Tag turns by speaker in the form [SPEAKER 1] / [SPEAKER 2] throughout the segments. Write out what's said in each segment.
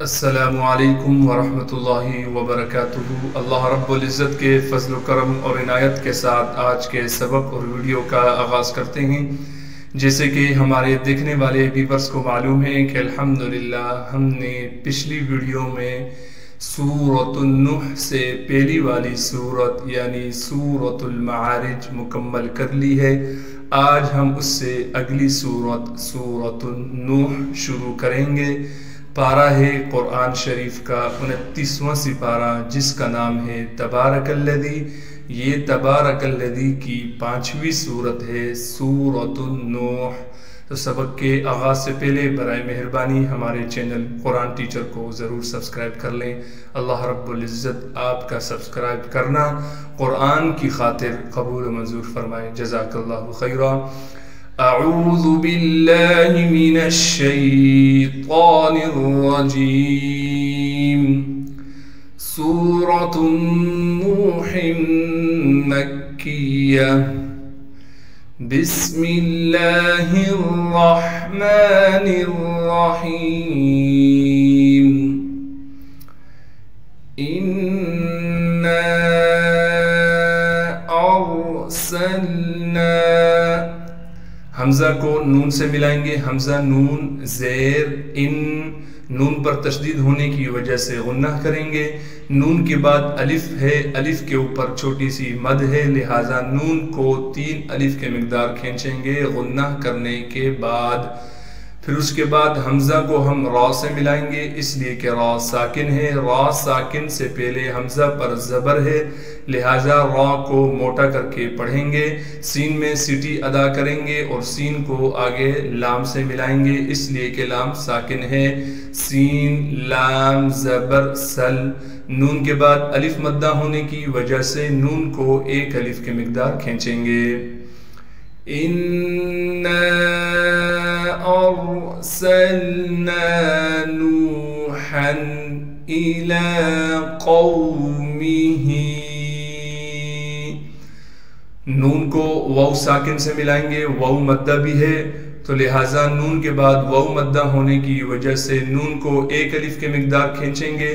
[SPEAKER 1] السلام علیکم ورحمۃ اللہ وبرکاتہ۔ اللہ رب العزت کے فضل و کرم اور عنایت کے ساتھ آج کے سبق اور ویڈیو کا آغاز کرتے ہیں۔ جیسے کہ ہمارے دیکھنے والے ویورز کو معلوم ہے کہ الحمدللہ ہم نے پچھلی ویڈیو میں سورۃ النوح سے پہلی والی سورت یعنی سورۃ المعارج مکمل کر لی ہے۔ آج ہم اس سے اگلی سورت سورۃ النوح شروع کریں گے۔ پارہ ہے قرآن شریف کا 29واں سپارہ جس کا نام ہے تبارک الذی۔ یہ تبارک الذی کی 5ویں سورت ہے سورۃ النوح۔ تو سبق کے آغاز سے پہلے برائے مہربانی ہمارے چینل قرآن ٹیچر کو ضرور سبسکرائب کر لیں۔ اللہ رب العزت آپ کا سبسکرائب کرنا قرآن کی خاطر قبول و منظور فرمائے۔ جزاک اللہ خیرا۔ اعوذ باللہ من الشیطان الرجیم۔ سورۃ نوح مکیہ۔ بسم اللہ الرحمن الرحیم۔ انا ارسلنا، حمزہ کو نون سے ملائیں گے، حمزہ نون زیر ان، نون پر تشدید ہونے کی وجہ سے غنہ کریں گے۔ نون کے بعد الف ہے، الف کے اوپر چھوٹی سی مد ہے، لہٰذا نون کو 3 الف کے مقدار کھینچیں گے غنہ کرنے کے بعد۔ پھر اس کے بعد حمزہ کو ہم را سے ملائیں گے، اس لیے کہ را ساکن ہے، را ساکن سے پہلے حمزہ پر زبر ہے، لہٰذا را کو موٹا کر کے پڑھیں گے۔ سین میں سیٹی ادا کریں گے اور سین کو آگے لام سے ملائیں گے، اس لیے کہ لام ساکن ہے۔ سین لام زبر سل۔ نون کے بعد الف مدہ ہونے کی وجہ سے نون کو 1 الف کے مقدار کھینچیں گے۔ اِنَّا أَرْسَلْنَا نُوحًا إِلَىٰ قَوْمِهِ۔ نون کو واو ساکن سے ملائیں گے، واو مدہ بھی ہے تو لہٰذا نون کے بعد واو مدہ ہونے کی وجہ سے نون کو 1 الف کے مقدار کھینچیں گے۔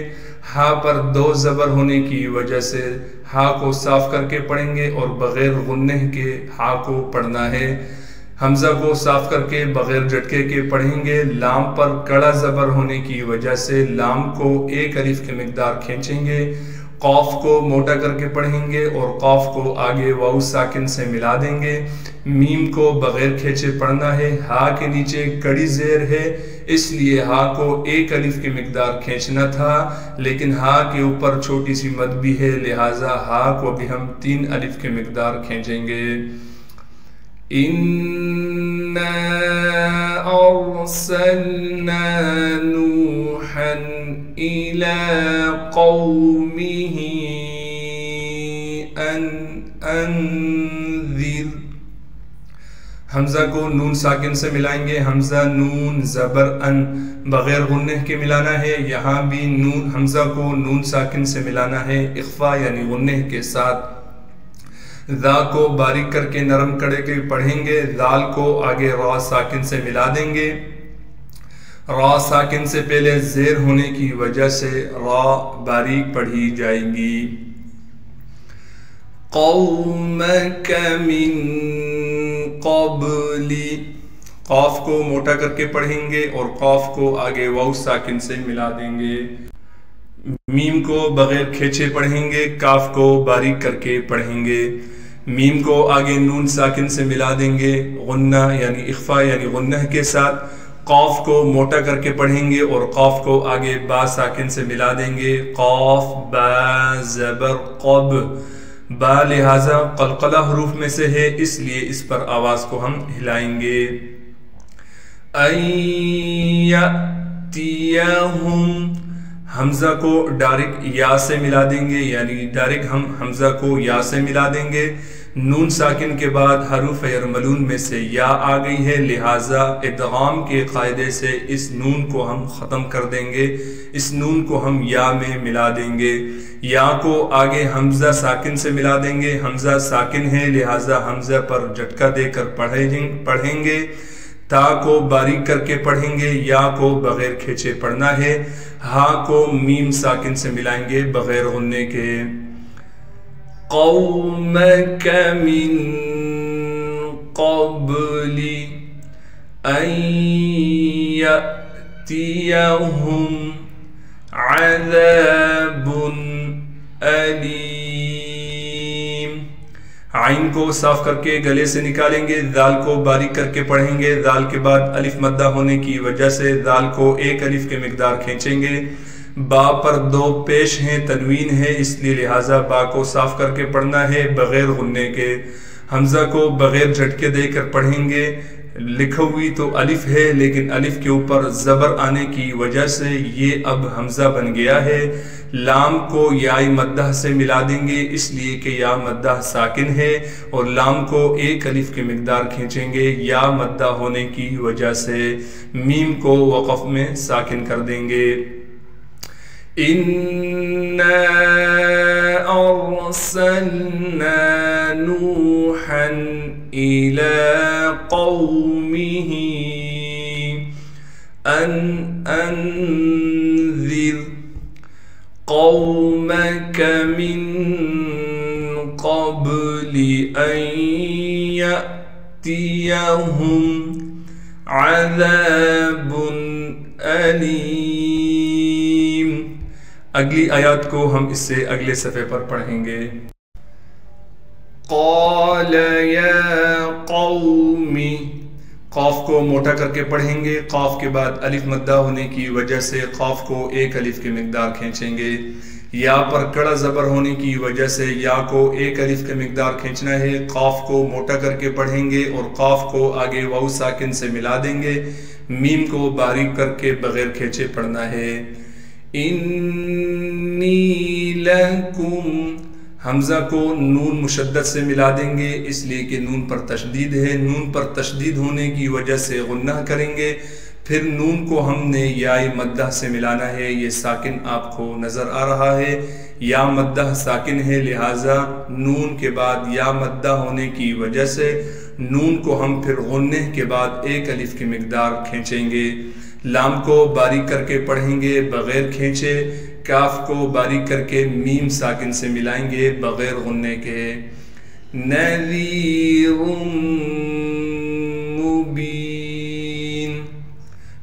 [SPEAKER 1] ہا پر 2 زبر ہونے کی وجہ سے ہا کو صاف کر کے پڑھیں گے اور بغیر غنہ کے ہا کو پڑھنا ہے۔ حمزہ کو صاف کر کے بغیر جھٹکے کے پڑھیں گے۔ لام پر کڑا زبر ہونے کی وجہ سے لام کو 1 الف کے مقدار کھینچیں گے۔ قاف کو موٹا کر کے پڑھیں گے اور قاف کو آگے واو ساکن سے ملا دیں گے۔ میم کو بغیر کھینچے پڑھنا ہے، ہا کے نیچے کڑی زیر ہے، اس لیے ہا کو 1 الف کی مقدار کھینچنا تھا، لیکن ہا کے اوپر چھوٹی سی مد بھی ہے، لہٰذا ہا کو بھی ہم 3 الف کی مقدار کھینچیں گے۔ اِنَّا أَرْسَلْنَا نُوحًا إِلَىٰ قَوْمِهِ أَنْ أَنذِرْ۔ حمزہ کو نون ساکن سے ملائیں گے، حمزہ نون زبر ان بغیر غنہ کے ملانا ہے، یہاں بھی نون حمزہ کو نون ساکن سے ملانا ہے اخفا یعنی غنہ کے ساتھ۔ ذا کو باریک کر کے نرم کڑے کے پڑھیں گے، ذال کو آگے را ساکن سے ملا دیں گے۔ را ساکن سے پہلے زیر ہونے کی وجہ سے را باریک پڑھی جائے گی۔ قومک من قبل، قاف کو موٹا کر کے پڑھیں گے اور قاف کو آگے واو ساکن سے ملا دیں گے۔ میم کو بغیر کھینچے پڑھیں گے، کاف کو باریک کر کے پڑھیں گے۔ میم کو آگے نون ساکن سے ملا دیں گے غنہ یعنی اخفا یعنی غنہ کے ساتھ۔ قاف کو موٹا کر کے پڑھیں گے اور قاف کو آگے با ساکن سے ملا دیں گے۔ قاف با زبر قب، با لہٰذا قلقلہ حروف میں سے ہے، اس لیے اس پر آواز کو ہم ہلائیں گے۔ ایَّأْتِیَہُمْ، حمزہ کو ڈائریکٹ یا سے ملا دیں گے، یعنی ڈائریکٹ ہم حمزہ کو یا سے ملا دیں گے۔ نون ساکن کے بعد حروف یرملون میں سے یا آ گئی ہے، لہٰذا ادغام کے قاعدے سے اس نون کو ہم ختم کر دیں گے، اس نون کو ہم یا میں ملا دیں گے۔ یا کو آگے حمزہ ساکن سے ملا دیں گے، حمزہ ساکن ہے لہٰذا حمزہ پر جھٹکا دے کر پڑھیں گے۔ تا کو باریک کر کے پڑھیں گے، یا کو بغیر کھینچے پڑھنا ہے، ہا کو میم ساکن سے ملائیں گے بغیر غننے کے۔ قومک من قبل ان یأتیہم عذاب علیم۔ عین کو صاف کر کے گلے سے نکالیں گے، دال کو باریک کر کے پڑھیں گے، دال کے بعد الف مدہ ہونے کی وجہ سے دال کو ایک الف کے مقدار کھینچیں گے۔ با پر دو پیش ہیں، تنوین ہے، اس لیے لہٰذا با کو صاف کر کے پڑھنا ہے بغیر غننے کے۔ حمزہ کو بغیر جھٹکے دے کر پڑھیں گے، لکھا ہوئی تو الف ہے لیکن الف کے اوپر زبر آنے کی وجہ سے یہ اب حمزہ بن گیا ہے۔ لام کو یا مدہ سے ملا دیں گے اس لیے کہ یا مدہ ساکن ہے، اور لام کو ایک الف کے مقدار کھینچیں گے یا مدہ ہونے کی وجہ سے۔ میم کو وقف میں ساکن کر دیں گے۔ اِنَّا أَرْسَلْنَا نُوحًا إِلَىٰ قَوْمِهِ أَنْ أَنذِرْ قَوْمَكَ مِنْ قَبْلِ أَنْ يَأْتِيَهُمْ عَذَابٌ أَلِيمٌ۔ اگلی آیات کو ہم اس سے اگلے صفحے پر پڑھیں گے۔ قال یا قوم، قاف کو موٹا کر کے پڑھیں گے، قاف کے بعد الف مدہ ہونے کی وجہ سے قاف کو ایک الف کے مقدار کھینچیں گے۔ یا پر کڑا زبر ہونے کی وجہ سے یا کو ایک الف کے مقدار کھینچنا ہے، قاف کو موٹا کر کے پڑھیں گے اور قاف کو آگے واو ساکن سے ملا دیں گے۔ میم کو باریک کر کے بغیر کھینچے پڑھنا ہے۔ انی لکم، حمزہ کو نون مشدد سے ملا دیں گے اس لیے کہ نون پر تشدید ہے، نون پر تشدید ہونے کی وجہ سے غنہ کریں گے۔ پھر نون کو ہم نے یا مدہ سے ملانا ہے، یہ ساکن آپ کو نظر آ رہا ہے، یا مدہ ساکن ہے لہٰذا نون کے بعد یا مدہ ہونے کی وجہ سے نون کو ہم پھر غننے کے بعد ایک الف کی مقدار کھینچیں گے۔ لام کو باریک کر کے پڑھیں گے بغیر کھینچے، کاف کو باریک کر کے میم ساکن سے ملائیں گے بغیر غننے کے۔ نذیر مبین،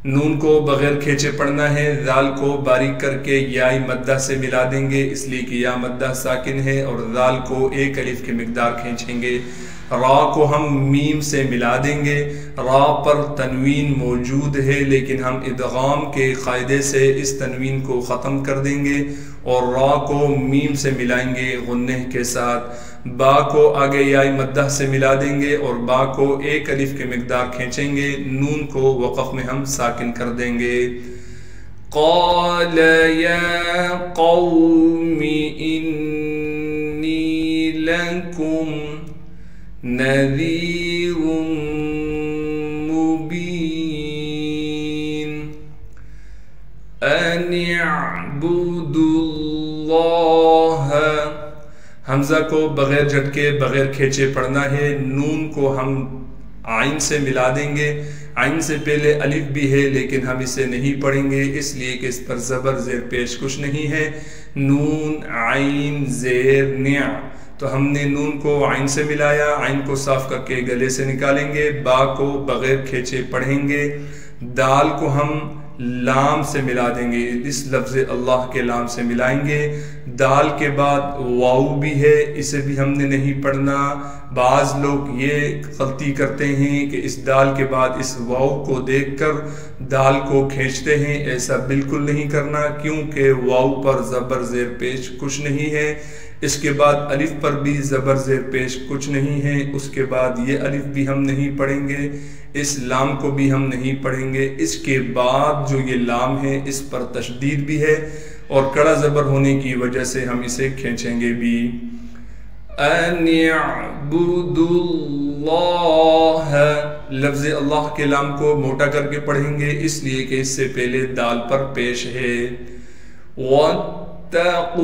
[SPEAKER 1] نون کو بغیر کھینچے پڑھنا ہے، ذال کو باریک کر کے یا مدہ سے ملا دیں گے اس لیے کہ یا مدہ ساکن ہے، اور ذال کو ایک الف کی مقدار کھینچیں گے۔ را کو ہم میم سے ملا دیں گے، را پر تنوین موجود ہے لیکن ہم ادغام کے قاعدے سے اس تنوین کو ختم کر دیں گے اور را کو میم سے ملائیں گے غنہ کے ساتھ۔ با کو آگے یا مدہ سے ملا دیں گے اور با کو ایک الف کے مقدار کھینچیں گے، نون کو وقف میں ہم ساکن کر دیں گے۔ قال یا قوم انی لکم نذیر مبین ان اعبدوا اللہ، حمزہ کو بغیر جھٹکے بغیر کھینچے پڑھنا ہے، نون کو ہم عین سے ملا دیں گے، عین سے پہلے الف بھی ہے لیکن ہم اسے نہیں پڑھیں گے اس لیے کہ اس پر زبر زیر پیش کچھ نہیں ہے، نون عین زیر نع، تو ہم نے نون کو عین سے ملایا، عین کو صاف کر کے گلے سے نکالیں گے، با کو بغیر کھینچے پڑھیں گے، دال کو ہم لام سے ملا دیں گے، اس لفظ اللہ کے لام سے ملائیں گے۔ دال کے بعد واو بھی ہے، اسے بھی ہم نے نہیں پڑھنا۔ بعض لوگ یہ غلطی کرتے ہیں کہ اس دال کے بعد اس واو کو دیکھ کر دال کو کھینچتے ہیں، ایسا بالکل نہیں کرنا کیونکہ واو پر زبر زیر پیش کچھ نہیں ہے، اس کے بعد الف پر بھی زبر زیر پیش کچھ نہیں ہے، اس کے بعد یہ الف بھی ہم نہیں پڑھیں گے، اس لام کو بھی ہم نہیں پڑھیں گے، اس کے بعد جو یہ لام ہے اس پر تشدید بھی ہے اور کڑا زبر ہونے کی وجہ سے ہم اسے کھینچیں گے بھی۔ ان اعبدوا اللہ، لفظ اللہ کے لام کو موٹا کر کے پڑھیں گے اس لیے کہ اس سے پہلے دال پر پیش ہے۔ واتقوہ،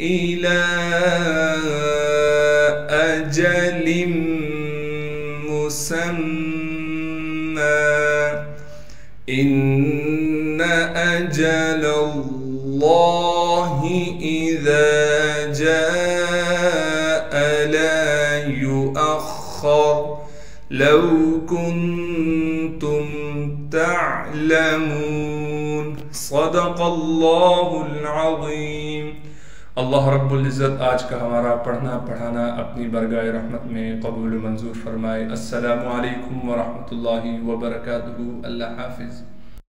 [SPEAKER 1] إلى أجل مسمى إن أجل الله إذا جاء لا يؤخر لو كنتم تعلمون صدق اللہ العظیم۔ اللہ رب العزت آج کا ہمارا پڑھنا پڑھانا اپنی برگاہ رحمت میں قبول و منظور فرمائے۔ السلام علیکم ورحمۃ اللہ وبرکاتہ۔ اللہ حافظ۔